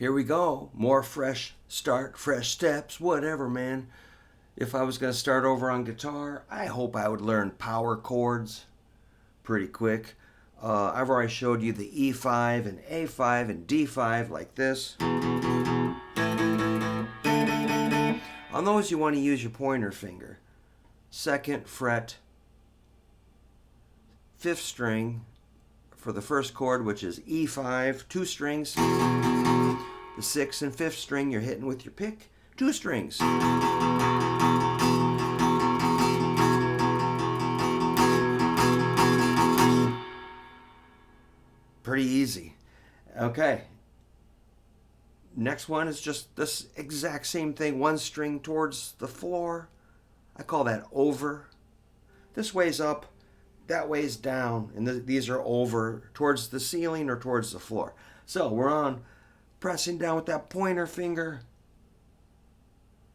here we go. More fresh start, fresh steps, whatever, man. If I was going to start over on guitar, I hope I would learn power chords pretty quick. I've already showed you the E5 and A5 and D5 like this. On those, you want to use your pointer finger. 2nd fret, 5th string for the first chord, which is E5, 2 strings. The 6th and 5th string you're hitting with your pick, 2 strings. Pretty easy. Okay. Next one is just this exact same thing, 1 string towards the floor. I call that over. This way's up, that way's down, and these are over towards the ceiling or towards the floor. So we're on pressing down with that pointer finger,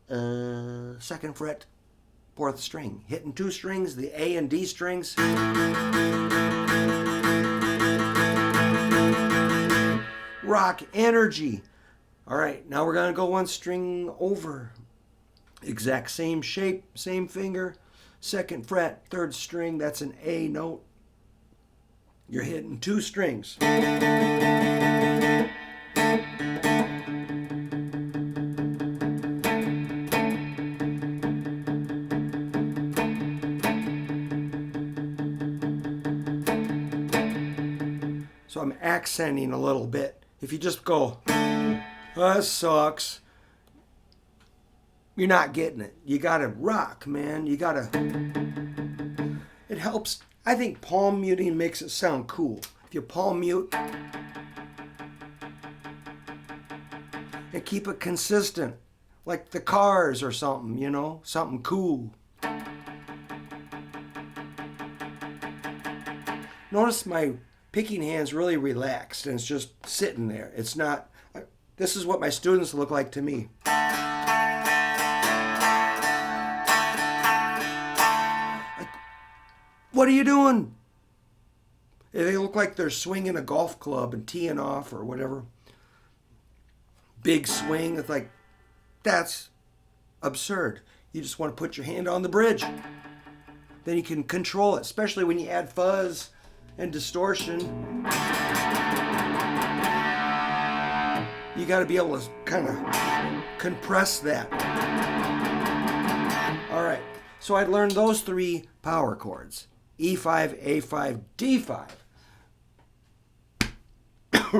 2nd fret, 4th string, hitting 2 strings, the A and D strings. Rock energy. All right, now we're going to go 1 string over. Exact same shape, same finger. 2nd fret, 3rd string, that's an A note. You're hitting 2 strings. So I'm accenting a little bit. If you just go, that sucks, you're not getting it. You gotta rock, man. You gotta. It helps. I think palm muting makes it sound cool. If you palm mute and keep it consistent, like the Cars or something, you know, something cool. Notice my picking hand's really relaxed and it's just sitting there. It's not. This is what my students look like to me. What are you doing? They look like they're swinging a golf club and teeing off or whatever. Big swing. It's like, that's absurd. You just want to put your hand on the bridge. Then you can control it, especially when you add fuzz and distortion. You got to be able to kind of compress that. All right. So I learned those 3 power chords. E5, A5, D5.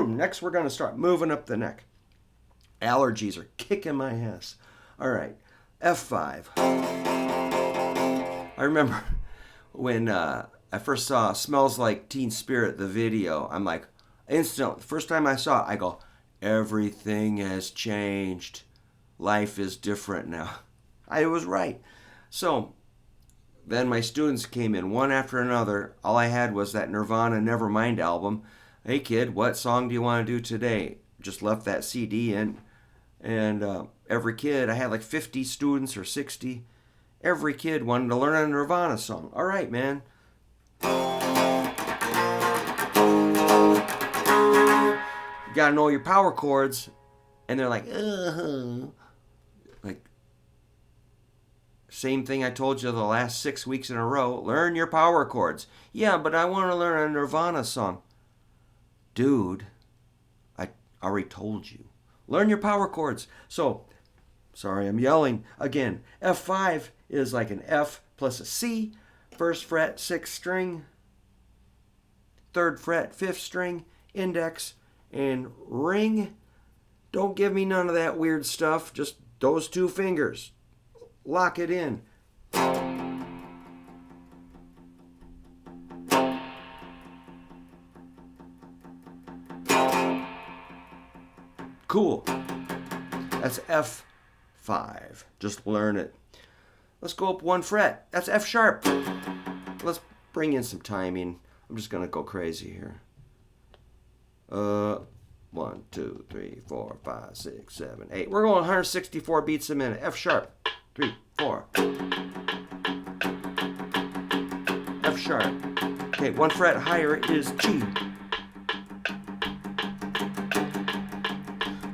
Next, we're going to start moving up the neck. Allergies are kicking my ass. All right, F5. I remember when I first saw Smells Like Teen Spirit, the video, I'm like, instantly, the first time I saw it, I go, everything has changed. Life is different now. I was right. So then my students came in one after another. All I had was that Nirvana Nevermind album. Hey kid, what song do you want to do today? Just left that CD in. And every kid, I had like 50 students or 60. Every kid wanted to learn a Nirvana song. All right, man. You gotta know your power chords. And they're like, like, same thing I told you the last 6 weeks in a row. Learn your power chords. Yeah, but I want to learn a Nirvana song. Dude, I already told you. Learn your power chords. So, sorry, I'm yelling again. F5 is like an F plus a C. 1st fret, 6th string. 3rd fret, 5th string. Index and ring. Don't give me none of that weird stuff. Just those 2 fingers. Lock it in. Cool. That's F5. Just learn it. Let's go up 1 fret. That's F sharp. Let's bring in some timing. I'm just going to go crazy here. 1, 2, 3, 4, 5, 6, 7, 8. We're going 164 beats a minute. F sharp. 3, 4. F sharp. Okay, 1 fret higher is G.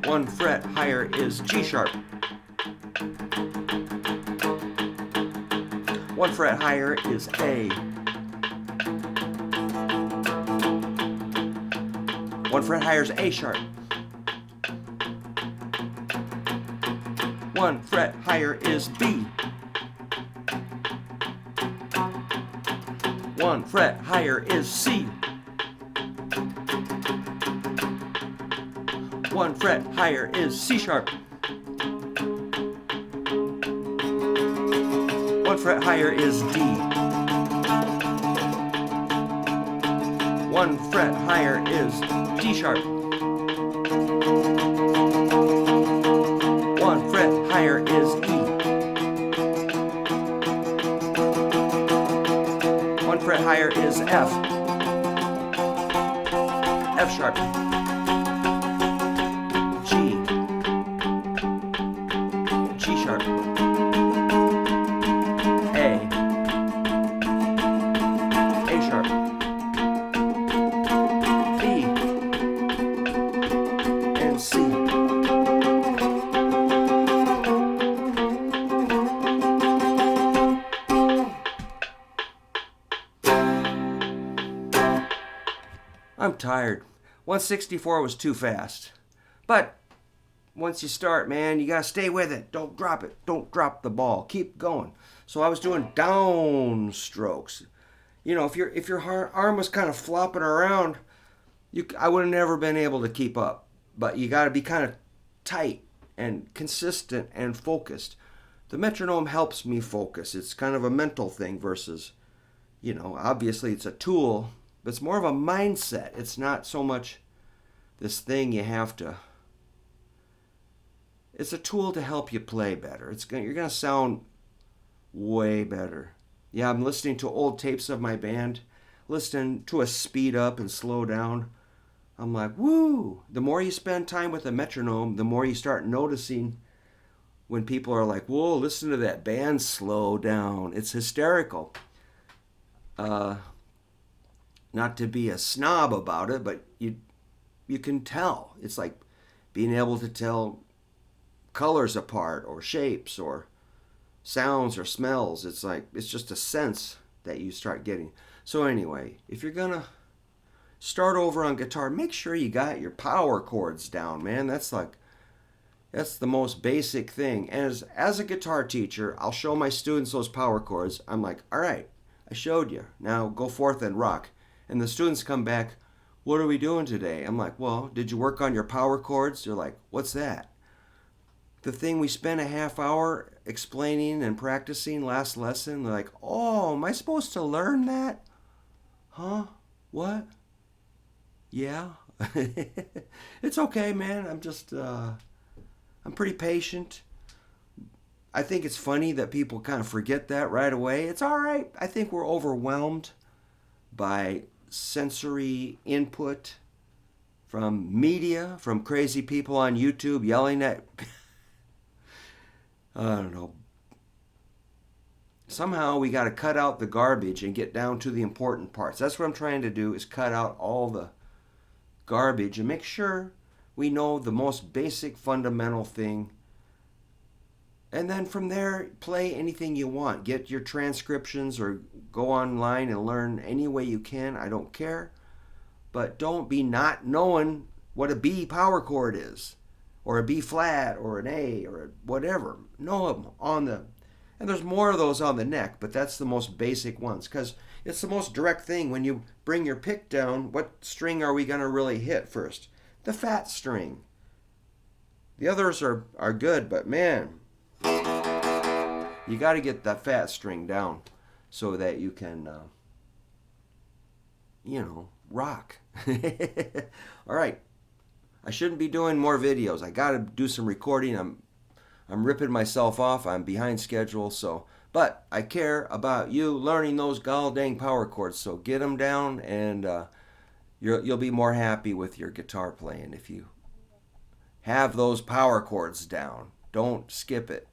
1 fret higher is G sharp. 1 fret higher is A. 1 fret higher is A sharp. 1 fret higher is B. 1 fret higher is C. 1 fret higher is C sharp. 1 fret higher is D. 1 fret higher is D sharp. 1 fret higher is E. 1 fret higher is F. F sharp. G. G sharp. A. A sharp. B. And C. I'm tired. 164 was too fast. But once you start, man, you gotta stay with it. Don't drop it. Don't drop the ball. Keep going. So I was doing down strokes. You know, if your arm was kind of flopping around, I would have never been able to keep up. But you gotta be kind of tight and consistent and focused. The metronome helps me focus. It's kind of a mental thing versus, obviously it's a tool, but it's more of a mindset. It's not so much this thing you have to. It's a tool to help you play better. You're going to sound way better. Yeah, I'm listening to old tapes of my band, listening to a speed up and slow down. I'm like, woo! The more you spend time with a metronome, the more you start noticing when people are like, whoa, listen to that band slow down. It's hysterical. Not to be a snob about it, but you can tell. It's like being able to tell colors apart or shapes or sounds or smells. It's just a sense that you start getting. So anyway, if you're gonna start over on guitar, make sure you got your power chords down, man. That's the most basic thing. As a guitar teacher, I'll show my students those power chords. I'm like, all right, I showed you. Now go forth and rock. And the students come back, what are we doing today? I'm like, well, did you work on your power chords? They're like, what's that? The thing we spent a half hour explaining and practicing last lesson. They're like, oh, am I supposed to learn that? Huh? What? Yeah. It's okay, man. I'm pretty patient. I think it's funny that people kind of forget that right away. It's all right. I think we're overwhelmed by sensory input from media, from crazy people on YouTube yelling at, I don't know. Somehow we got to cut out the garbage and get down to the important parts. That's what I'm trying to do, is cut out all the garbage and make sure we know the most basic fundamental thing. And then from there, play anything you want. Get your transcriptions or go online and learn any way you can. I don't care. But don't be not knowing what a B power chord is, or a B flat, or an A, or whatever. Know them and there's more of those on the neck, but that's the most basic ones, because it's the most direct thing. When you bring your pick down, what string are we going to really hit first? The fat string. The others are good, but man, you got to get that fat string down so that you can, rock. All right. I shouldn't be doing more videos. I got to do some recording. I'm ripping myself off. I'm behind schedule. But I care about you learning those gall dang power chords. So get them down, and you'll be more happy with your guitar playing if you have those power chords down. Don't skip it.